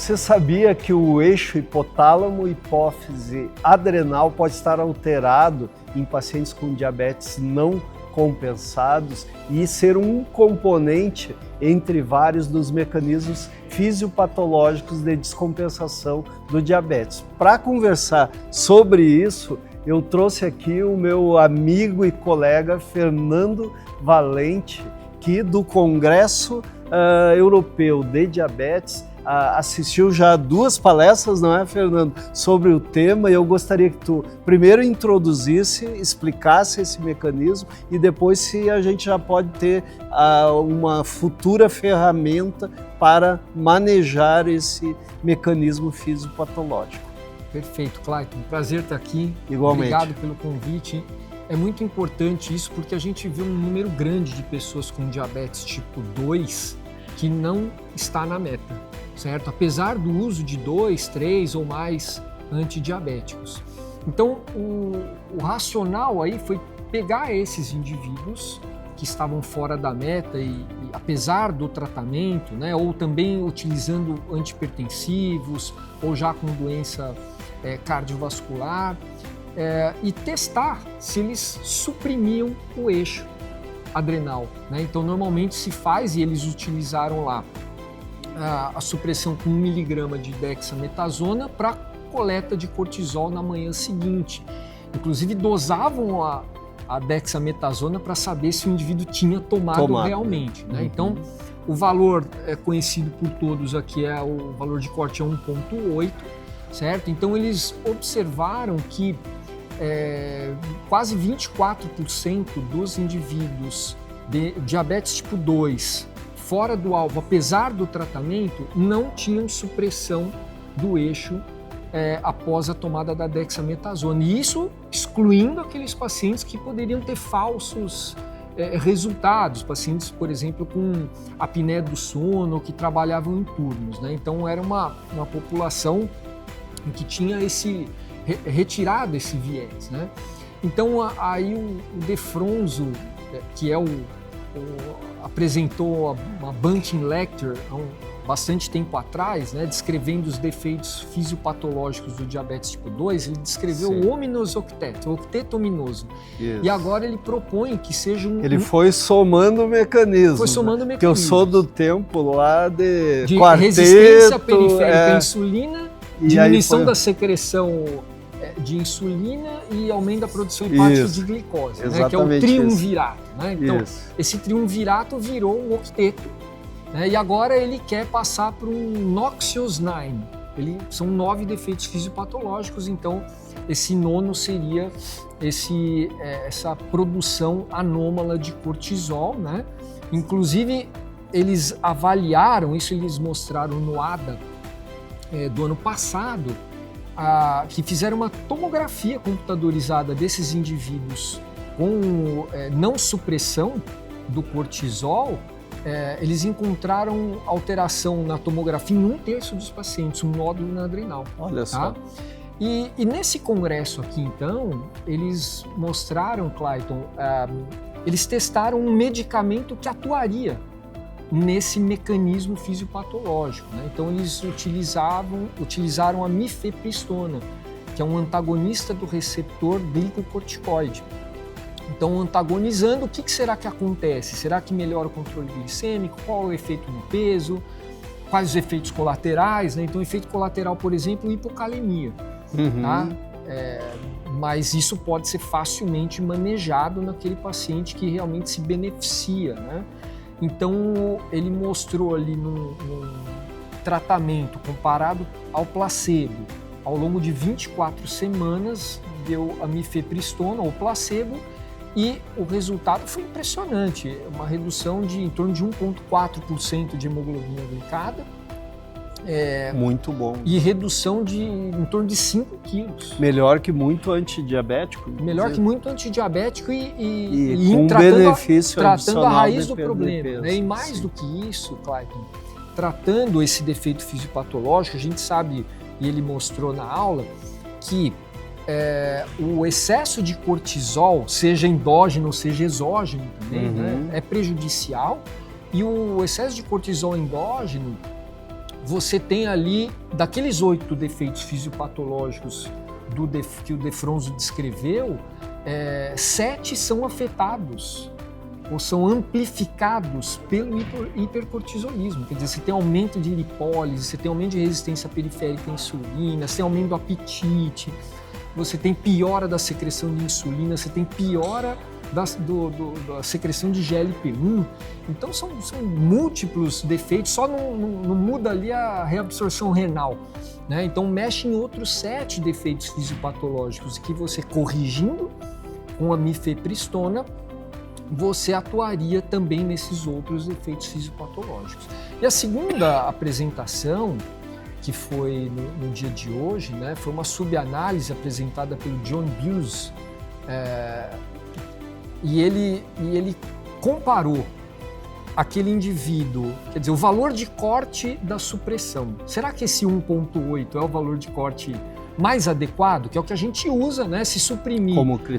Você sabia que o eixo hipotálamo, hipófise, adrenal pode estar alterado em pacientes com diabetes não compensados e ser um componente entre vários dos mecanismos fisiopatológicos de descompensação do diabetes? Para conversar sobre isso, eu trouxe aqui o meu amigo e colega Fernando Valente, que do Congresso Europeu de Diabetes assistiu já 2 palestras, não é, Fernando, sobre o tema, e eu gostaria que tu primeiro introduzisse, explicasse esse mecanismo e depois se a gente já pode ter uma futura ferramenta para manejar esse mecanismo fisiopatológico. Perfeito, Clayton. Prazer estar aqui. Igualmente. Obrigado pelo convite. É muito importante isso porque a gente vê um número grande de pessoas com diabetes tipo 2 que não está na meta, certo? Apesar do uso de 2, 3 ou mais antidiabéticos. Então, o racional aí foi pegar esses indivíduos que estavam fora da meta e apesar do tratamento, né, ou também utilizando antihipertensivos ou já com doença cardiovascular, e testar se eles suprimiam o eixo adrenal, né? Então, normalmente se faz, e eles utilizaram lá a supressão com 1 miligrama de dexametasona para coleta de cortisol na manhã seguinte. Inclusive, dosavam a dexametasona para saber se o indivíduo tinha tomado realmente, né? Então, o valor conhecido por todos aqui o valor de corte é 1,8, certo? Então, eles observaram que quase 24% dos indivíduos de diabetes tipo 2 fora do alvo, apesar do tratamento, não tinham supressão do eixo após a tomada da dexametasona. E isso excluindo aqueles pacientes que poderiam ter falsos resultados, pacientes, por exemplo, com apneia do sono, que trabalhavam em turnos, né? Então, era uma população que tinha retirado esse viés, né? Então, aí o De Fronzo, que apresentou uma Bunting Lecture há bastante tempo atrás, né, descrevendo os defeitos fisiopatológicos do diabetes tipo 2, ele descreveu o ominous octeto, o octeto ominoso. Isso. E agora ele propõe que seja Ele foi somando mecanismos. Foi somando mecanismos. Que eu sou do tempo lá de quarteto, resistência periférica à insulina, diminuição da secreção de insulina e aumento da produção hepática de glicose, né, que é o triunvirato. Né? Então, esse triunvirato virou um octeto, né, e agora ele quer passar para um Noxious 9. São 9 defeitos fisiopatológicos, então esse nono seria essa produção anômala de cortisol, né? Inclusive, eles avaliaram, isso eles mostraram no ADA do ano passado, que fizeram uma tomografia computadorizada desses indivíduos com não supressão do cortisol. Eles encontraram alteração na tomografia em 1/3 dos pacientes, um nódulo na adrenal. Olha só. E nesse congresso aqui, então, eles mostraram, Clayton, eles testaram um medicamento que atuaria nesse mecanismo fisiopatológico, né? Então, eles utilizaram a mifepristona, que é um antagonista do receptor glicocorticoide. Então, antagonizando, o que será que acontece? Será que melhora o controle glicêmico? Qual é o efeito no peso? Quais os efeitos colaterais? Né? Então, efeito colateral, por exemplo, hipocalemia. Tá? Mas isso pode ser facilmente manejado naquele paciente que realmente se beneficia, né? Então, ele mostrou ali no tratamento comparado ao placebo, ao longo de 24 semanas, deu a mifepristona ou placebo, e o resultado foi impressionante, uma redução de em torno de 1,4% de hemoglobina glicada. Muito bom. E redução de em torno de 5 quilos. Melhor que muito antidiabético. Melhor que muito antidiabético e com tratando a raiz do problema. Né? E mais do que isso, Clayton, tratando esse defeito fisiopatológico, a gente sabe, e ele mostrou na aula, que o excesso de cortisol, seja endógeno ou seja exógeno também, né, é prejudicial, e o excesso de cortisol endógeno você tem ali, daqueles 8 defeitos fisiopatológicos que o De Fronzo descreveu, 7 são afetados ou são amplificados pelo hipercortisolismo. Quer dizer, você tem aumento de lipólise, você tem aumento de resistência periférica à insulina, você tem aumento do apetite, você tem piora da secreção de insulina, você tem piora da secreção de GLP-1. Então são múltiplos defeitos, só não muda ali a reabsorção renal, né? Então mexe em outros 7 defeitos fisiopatológicos que você, corrigindo com a mifepristona, você atuaria também nesses outros defeitos fisiopatológicos. E a segunda apresentação, que foi no dia de hoje, né, foi uma subanálise apresentada pelo John Buse, e ele comparou aquele indivíduo, quer dizer, o valor de corte da supressão. Será que esse 1,8 é o valor de corte mais adequado, que é o que a gente usa, né? Se suprimir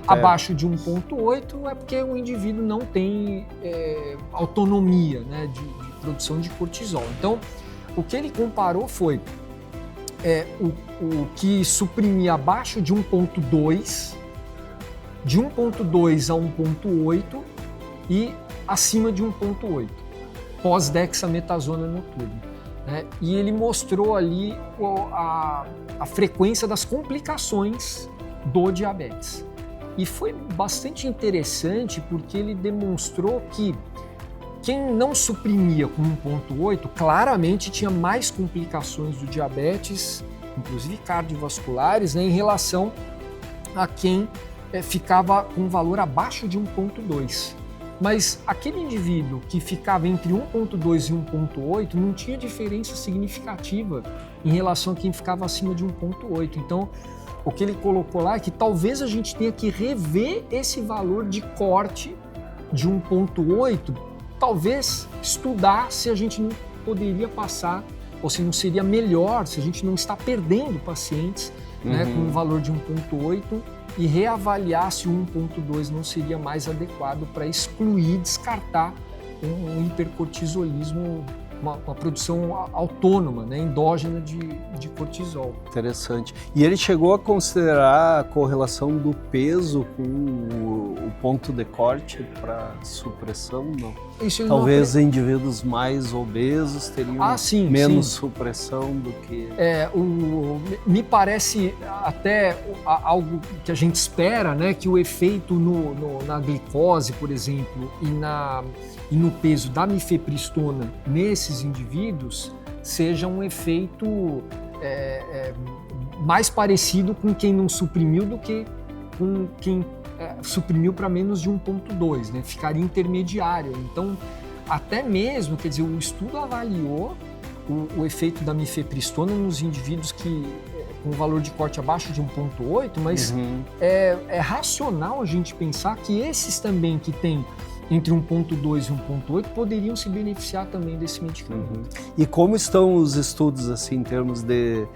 abaixo de 1,8 é porque o indivíduo não tem autonomia, né, de produção de cortisol. Então, o que ele comparou foi o que suprimia abaixo de 1,2, de 1,2 a 1,8 e acima de 1,8, pós-dexametasona noturna. Né? E ele mostrou ali a frequência das complicações do diabetes. E foi bastante interessante porque ele demonstrou que quem não suprimia com 1,8 claramente tinha mais complicações do diabetes, inclusive cardiovasculares, né, em relação a quem ficava com um valor abaixo de 1,2. Mas aquele indivíduo que ficava entre 1,2 e 1,8 não tinha diferença significativa em relação a quem ficava acima de 1,8. Então, o que ele colocou lá é que talvez a gente tenha que rever esse valor de corte de 1,8, talvez estudar se a gente não poderia passar, ou se não seria melhor, se a gente não está perdendo pacientes, né, com um valor de 1,8, e reavaliar se o 1,2 não seria mais adequado para excluir, descartar um hipercortisolismo, uma produção autônoma, né, endógena de cortisol. Interessante. E ele chegou a considerar a correlação do peso com o ponto de corte para supressão? Não. Talvez indivíduos mais obesos teriam menos supressão do que... Me parece até algo que a gente espera, né, que o efeito na glicose, por exemplo, e no peso da mifepristona nesses indivíduos seja um efeito mais parecido com quem não suprimiu do que com quem suprimiu para menos de 1,2, né? Ficaria intermediário. Então, até mesmo, quer dizer, o estudo avaliou o efeito da mifepristona nos indivíduos que com valor de corte abaixo de 1,8, mas é racional a gente pensar que esses também que têm entre 1,2 e 1,8 poderiam se beneficiar também desse medicamento. E como estão os estudos assim, em termos de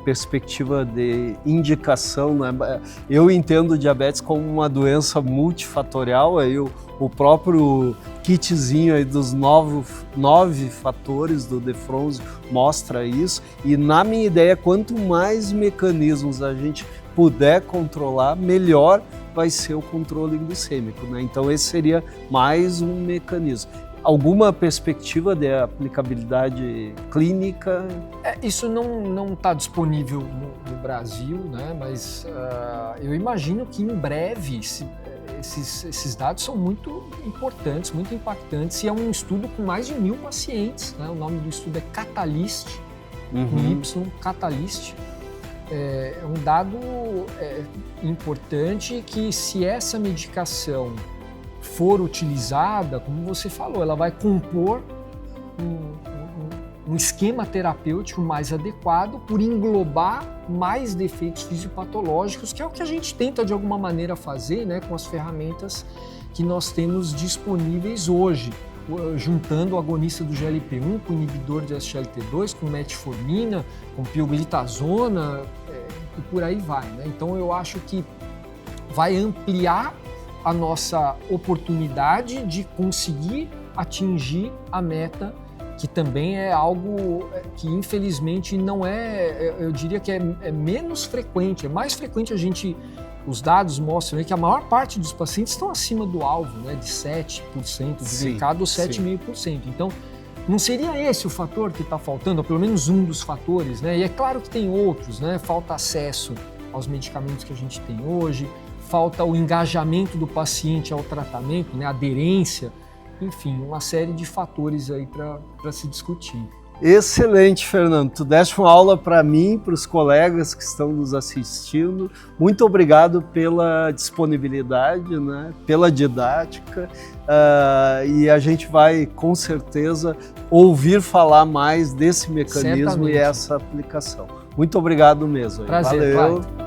perspectiva de indicação, né? Eu entendo o diabetes como uma doença multifatorial, aí o próprio kitzinho aí dos 9 fatores do De Fronzo mostra isso, e na minha ideia, quanto mais mecanismos a gente puder controlar, melhor vai ser o controle glicêmico, né? Então esse seria mais um mecanismo. Alguma perspectiva de aplicabilidade clínica? Isso não está disponível no Brasil, né? Mas eu imagino que em breve esses dados são muito importantes, muito impactantes, e é um estudo com mais de 1.000 pacientes, né? O nome do estudo é Catalyst, com Y, Catalyst. É um dado importante que, se essa medicação for utilizada, como você falou, ela vai compor um esquema terapêutico mais adequado por englobar mais defeitos fisiopatológicos, que é o que a gente tenta de alguma maneira fazer, né, com as ferramentas que nós temos disponíveis hoje, juntando o agonista do GLP-1 com o inibidor de SGLT2, com metformina, com pioglitazona, e por aí vai, né? Então eu acho que vai ampliar a nossa oportunidade de conseguir atingir a meta que também é algo que infelizmente não é, eu diria que é menos frequente, é mais frequente os dados mostram que a maior parte dos pacientes estão acima do alvo, né, de 7% de mercado ou 7,5%. Então, não seria esse o fator que está faltando, ou pelo menos um dos fatores, né? E é claro que tem outros, né? Falta acesso aos medicamentos que a gente tem hoje, falta o engajamento do paciente ao tratamento, né? Aderência, enfim, uma série de fatores aí para se discutir. Excelente, Fernando. Tu deste uma aula para mim, para os colegas que estão nos assistindo. Muito obrigado pela disponibilidade, né? Pela didática. E a gente vai, com certeza, ouvir falar mais desse mecanismo. Certamente. E essa aplicação. Muito obrigado mesmo. Prazer, valeu. Vai.